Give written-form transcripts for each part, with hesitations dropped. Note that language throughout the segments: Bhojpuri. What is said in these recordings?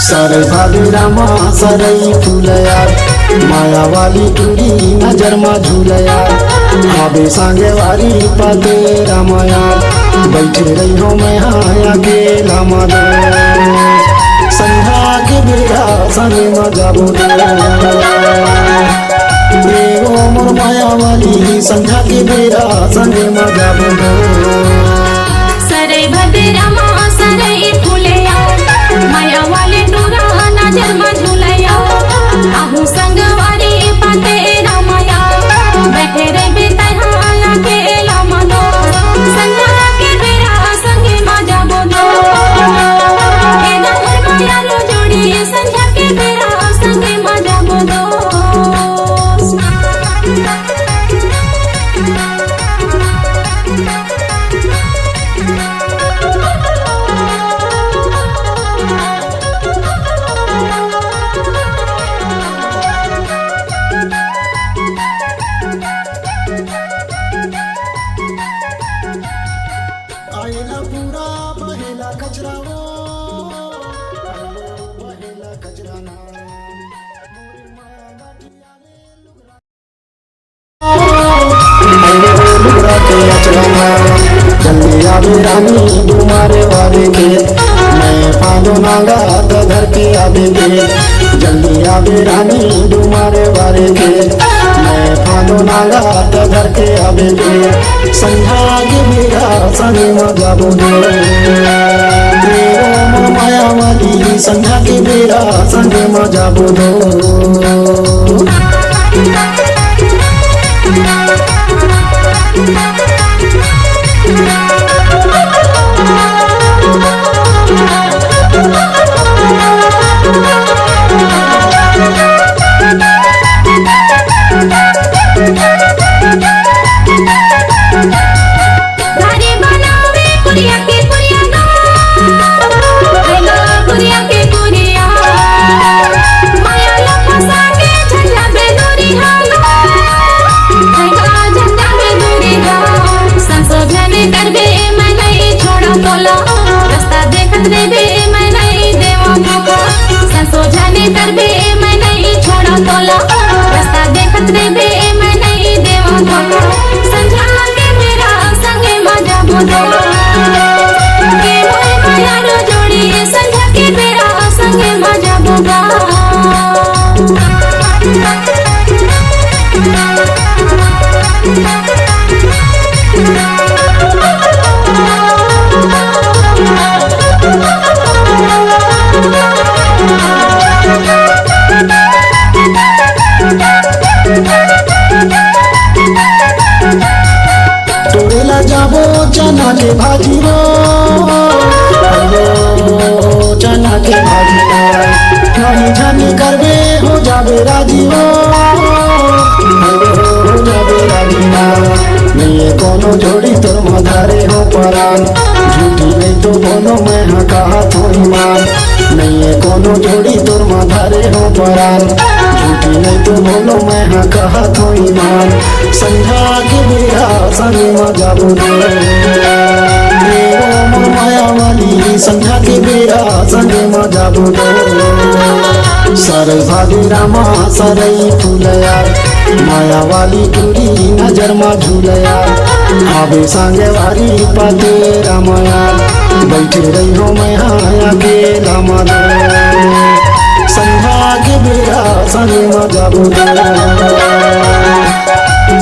सरे भाभी रामा सरई फूलया माया वाली टूरी नजर मा झूलया आबे सांगे वारी पाते रामाया बैठे रही हो मैं आया के लामा दे संध्या के बेरा संगे मा जाबो दे मोर माया वाली संध्या के बेरा संगे मा जाबो दे सरे भाभी रामा सरई फूलया माया वाली टूरा नजर मा झूलया आहू संगवारी पाते रामाया बैठे रे बेतहाया के लामा दो संध्या के बेरा संगे मा जाबो दो ए नमर माया रो जोड़ी संध्या के बेरा संगे मा जाबो दो आयला पूरा बहेला कचरा वो बहेला कचरा ना मोरी माया गाठी आले लुगरा के अचराना जल्दी आवे रानी तुम्हारे वाले के मैं पालो नागा तो घर के आवे के जल्दी आवे रानी तुम्हारे वाले के मैं पालो नागा तो घर के आवे के संध्या के मेरा संगे मा जाबो दे मोर माया वाली संध्या के मेरा संगे मा जाबो दो घरे बनावे कुरिया के कुरिया गा हेलो कुरिया के कुरिया माया लखा सागे झंडा बेदूरी हागा हेगा झंडा बेदूरी गा संशोधन करबे मैं नहीं छोड़ा बोला रास्ता देखत देबे मैं नहीं देवा मौका संशोधन करबे मैं नहीं छोड़ा बोला रास्ता देखत देबे मैं नहीं देवा मौका संध्या के मेरा संगे मा जाबो दो के मोर माया रो जोड़ी संध्या के मेरा संगे मा जाबो गा तोड़ेला जाबो चना के भाजी रो चना के भाजी रो झानी करबे हो जाबे राजी हो जाबे राजी ना नहीं कोनो जोड़ी तोर मधारे हो परान झूठी नहीं तो बोलो मैं हाँ कहा थोड़ी मान नहीं कोनो जोड़ी तोर मधारे हो परान झूठी नहीं तो बोलो मैं हाँ कहा थोड़ी मान संध्या के बेरा संगे मा जाबो दे मोर माया वाली संध्या के बेरा संगे मा जाबो दे सरे भाभी रामा सरई फूलया माया वाली टूरी नजर मा झूलया आबे सांगे वारी पाते रामाया बैठे रही हो मैं आया के लामा दे संध्या के बेरा संगे मा जाबो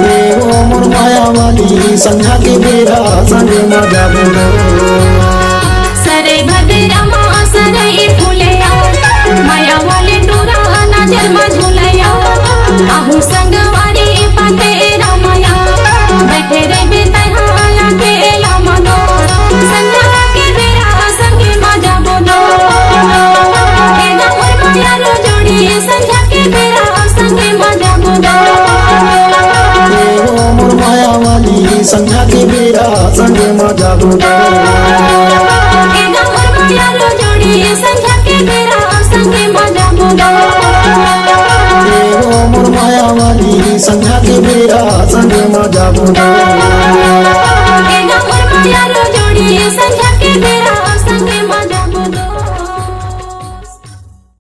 दे मोर माया वाली संध्या के बेरा संगे मा जाबो दे सरे भाभी रामा सरई फूलया माया वाली टूरा नजर मा झूलया आहू संगवारी पाते रामाया बैठे रे बेतहाया के लामा दो संध्या के बेरा संगे मा जाबो दो ए नमर माया रो जोड़ी संध्या के बेरा संगे मा संध्या के बेरा संगे मजा बुदा एगा मोर मायालो जोड़ी संध्या के बेरा संगे मजा बुदा मोर माया वाली संध्या के बेरा संगे मजा बुदा